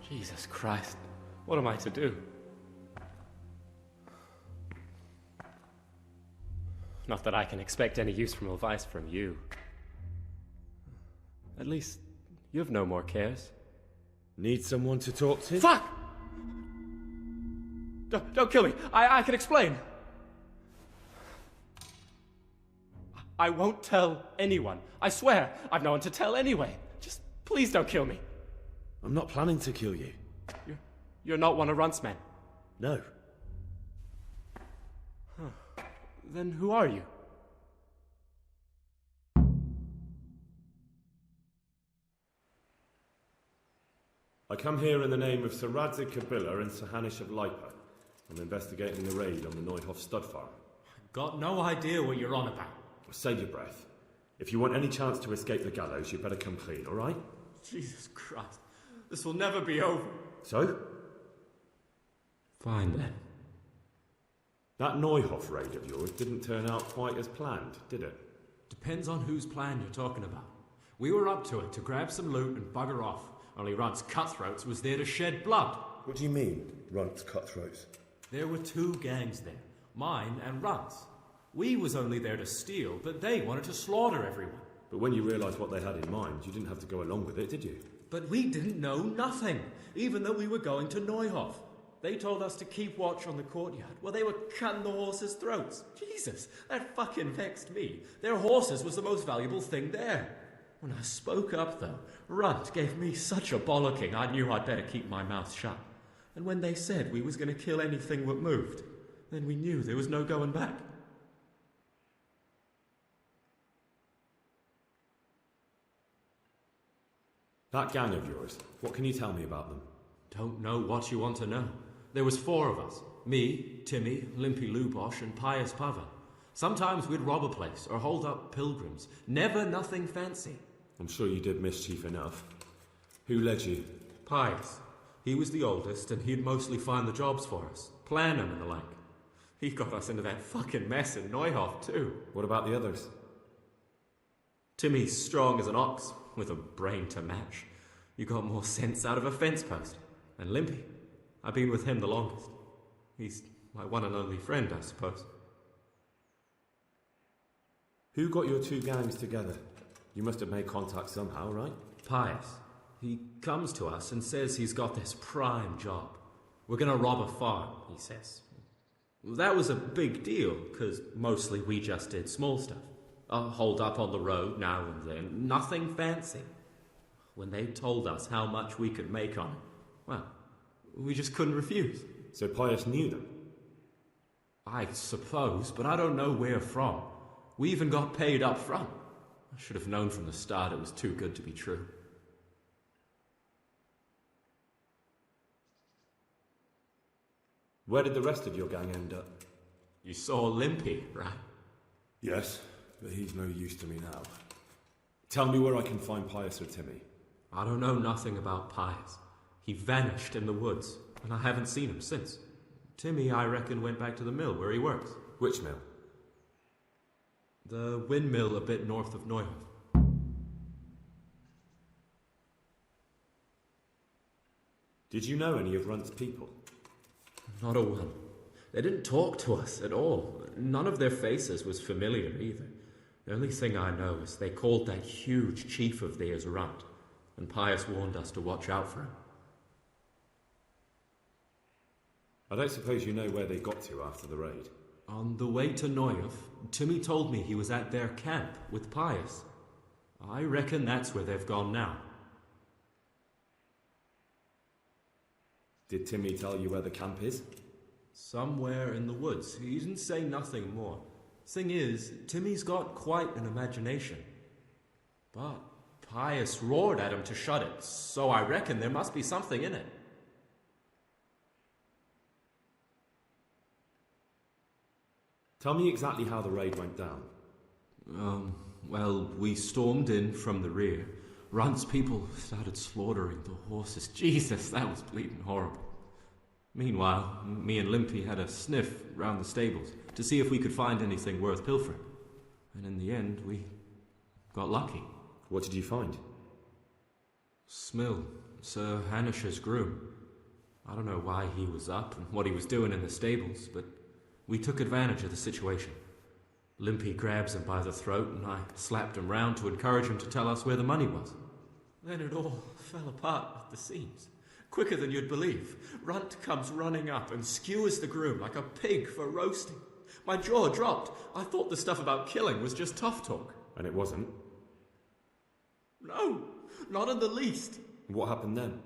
Jesus Christ, what am I to do? Not that I can expect any useful advice from you. At least, you've no more cares. Need someone to talk to? Fuck! Don't kill me. I can explain. I won't tell anyone. I swear, I've no one to tell anyway. Just please don't kill me. I'm not planning to kill you. You're not one of Runt's men? No. Huh. Then who are you? I come here in the name of Sir Rattay Kabila and Sir Hanish of Lipa. I'm investigating the raid on the Neuhof stud farm. Got no idea what you're on about. Save your breath. If you want any chance to escape the gallows, you better come clean, alright? Jesus Christ. This will never be over. So? Fine then. That Neuhof raid of yours didn't turn out quite as planned, did it? Depends on whose plan you're talking about. We were up to it to grab some loot and bugger off. Only Runt's cutthroats was there to shed blood. What do you mean, Runt's cutthroats? There were two gangs there, mine and Runt's. We was only there to steal, but they wanted to slaughter everyone. But when you realised what they had in mind, you didn't have to go along with it, did you? But we didn't know nothing, even though we were going to Neuhof. They told us to keep watch on the courtyard while they were cutting the horses' throats. Jesus, that fucking vexed me. Their horses was the most valuable thing there. When I spoke up, though, Runt gave me such a bollocking I knew I'd better keep my mouth shut. And when they said we was going to kill anything that moved, then we knew there was no going back. That gang of yours, what can you tell me about them? Don't know what you want to know. There was 4 of us. Me, Timmy, Limpy Lubosh, and Pius Pavan. Sometimes we'd rob a place or hold up pilgrims. Never nothing fancy. I'm sure you did mischief enough. Who led you? Pius. He was the oldest, and he'd mostly find the jobs for us. Plan them and the like. He got us into that fucking mess in Neuhof, too. What about the others? Timmy's strong as an ox, with a brain to match. You got more sense out of a fence post. And Limpy. I've been with him the longest. He's my one and only friend, I suppose. Who got your 2 gangs together? You must have made contact somehow, right? Pius. He comes to us and says he's got this prime job. We're gonna rob a farm, he says. That was a big deal, because mostly we just did small stuff. Hold up on the road now and then. Nothing fancy. When they told us how much we could make on it, well, we just couldn't refuse. So Pius knew them? I suppose, but I don't know where from. We even got paid up front. I should have known from the start it was too good to be true. Where did the rest of your gang end up? You saw Limpy, right? Yes, but he's no use to me now. Tell me where I can find Pius or Timmy. I don't know nothing about Pius. He vanished in the woods, and I haven't seen him since. Timmy, I reckon, went back to the mill where he works. Which mill? The windmill a bit north of Neuhof. Did you know any of Runt's people? Not a one. They didn't talk to us at all. None of their faces was familiar either. The only thing I know is they called that huge chief of theirs Runt, and Pius warned us to watch out for him. I don't suppose you know where they got to after the raid? On the way to Neuhof, Timmy told me he was at their camp with Pius. I reckon that's where they've gone now. Did Timmy tell you where the camp is? Somewhere in the woods. He didn't say nothing more. Thing is, Timmy's got quite an imagination. But Pius roared at him to shut it, so I reckon there must be something in it. Tell me exactly how the raid went down. Well, we stormed in from the rear. Runt's people started slaughtering the horses. Jesus, that was bleeding horrible. Meanwhile, me and Limpy had a sniff round the stables to see if we could find anything worth pilfering. And in the end, we got lucky. What did you find? Smell Sir Hanish's groom. I don't know why he was up and what he was doing in the stables, but we took advantage of the situation. Limpy grabs him by the throat and I slapped him round to encourage him to tell us where the money was. Then it all fell apart at the seams. Quicker than you'd believe. Runt comes running up and skewers the groom like a pig for roasting. My jaw dropped. I thought the stuff about killing was just tough talk. And it wasn't? No, not in the least. What happened then?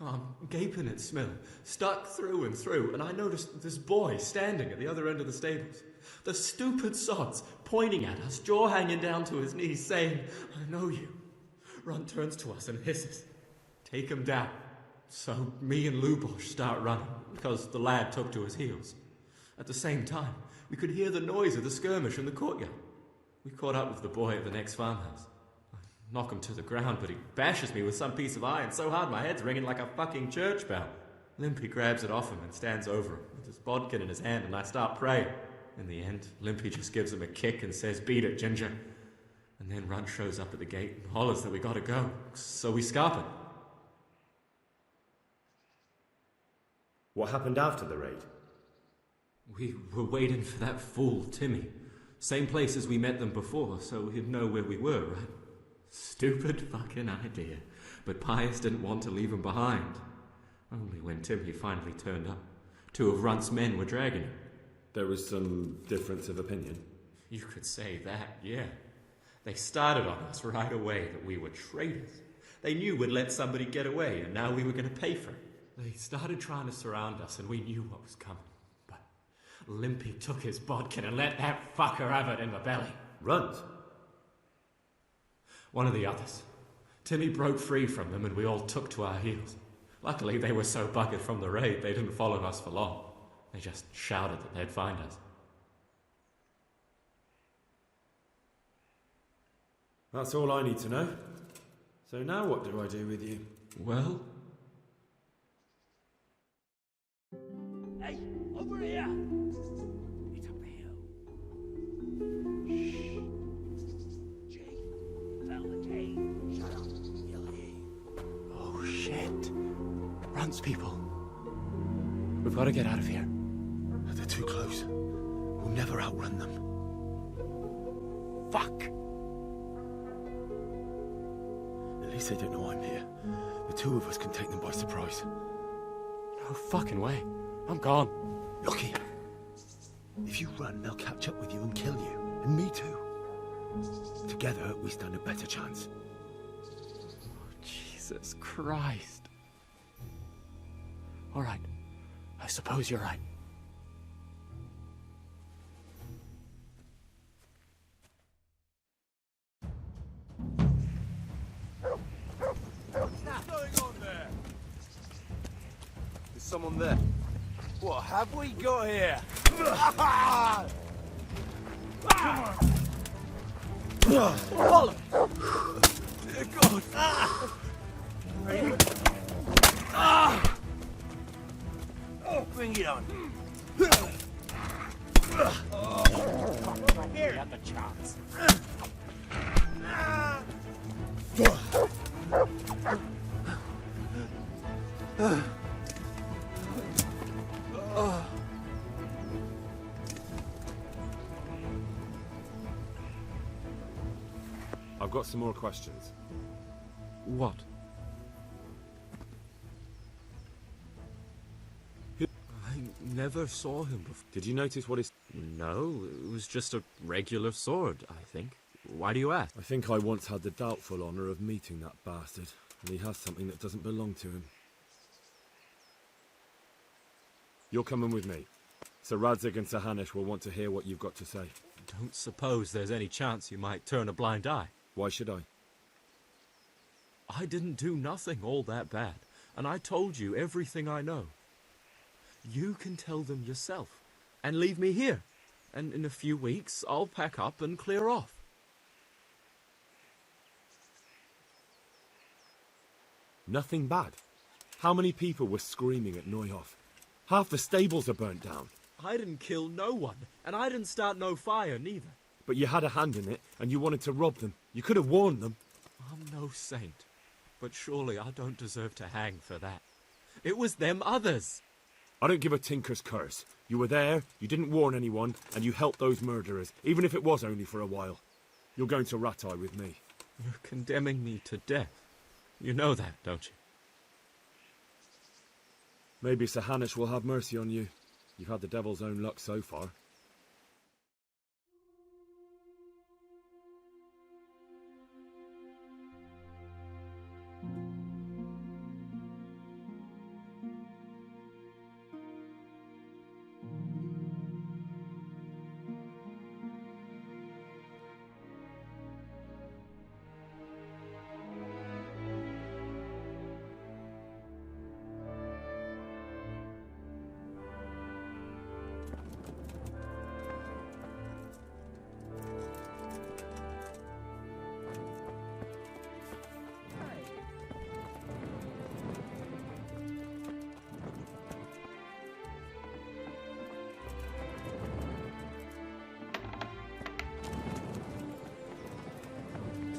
I'm gaping at Smill, stuck through and through, and I noticed this boy standing at the other end of the stables. The stupid sods pointing at us, jaw hanging down to his knees, saying, "I know you." Runt turns to us and hisses, "Take him down." So me and Lubosh start running, because the lad took to his heels. At the same time, we could hear the noise of the skirmish in the courtyard. We caught up with the boy at the next farmhouse. Knock him to the ground, but he bashes me with some piece of iron so hard my head's ringing like a fucking church bell. Limpy grabs it off him and stands over him with his bodkin in his hand, and I start praying. In the end, Limpy just gives him a kick and says, "Beat it, Ginger." And then Runt shows up at the gate and hollers that we gotta go, so we scarp it. What happened after the raid? We were waiting for that fool, Timmy. Same place as we met them before, so he'd know where we were, right? Stupid fucking idea. But Pius didn't want to leave him behind. Only when Timmy finally turned up, 2 of Runt's men were dragging him. There was some difference of opinion? You could say that, yeah. They started on us right away that we were traitors. They knew we'd let somebody get away, and now we were going to pay for it. They started trying to surround us, and we knew what was coming. But Limpy took his bodkin and let that fucker have it in the belly. Runt? One of the others. Timmy broke free from them and we all took to our heels. Luckily, they were so buggered from the raid, they didn't follow us for long. They just shouted that they'd find us. That's all I need to know. So now what do I do with you? Well? Hey, over here! It's up the hill. Shh. Jay, found the cave. Shut up. He'll hear you. Oh, shit. Runt's people. We've got to get out of here. They're too close. We'll never outrun them. Fuck! At least they don't know I'm here. The 2 of us can take them by surprise. No fucking way. I'm gone. Look here. If you run, they'll catch up with you and kill you. And me too. Together, we stand a better chance. Jesus Christ. All right. I suppose you're right. What's going on there? There's someone there. What have we got here? Follow! Dear God! Bring it on. Here. Got the chance. I've got some more questions. What? I never saw him before. Did you notice what his... No, it was just a regular sword, I think. Why do you ask? I think I once had the doubtful honour of meeting that bastard, and he has something that doesn't belong to him. You're coming with me. Sir Radzig and Sir Hanish will want to hear what you've got to say. Don't suppose there's any chance you might turn a blind eye. Why should I? I didn't do nothing all that bad, and I told you everything I know. You can tell them yourself, and leave me here, and in a few weeks I'll pack up and clear off. Nothing bad. How many people were screaming at Neuhof? Half the stables are burnt down. I didn't kill no one, and I didn't start no fire neither. But you had a hand in it, and you wanted to rob them. You could have warned them. I'm no saint. But surely I don't deserve to hang for that. It was them others. I don't give a tinker's curse. You were there, you didn't warn anyone, and you helped those murderers, even if it was only for a while. You're going to Rattay with me. You're condemning me to death. You know that, don't you? Maybe Sahanish will have mercy on you. You've had the devil's own luck so far.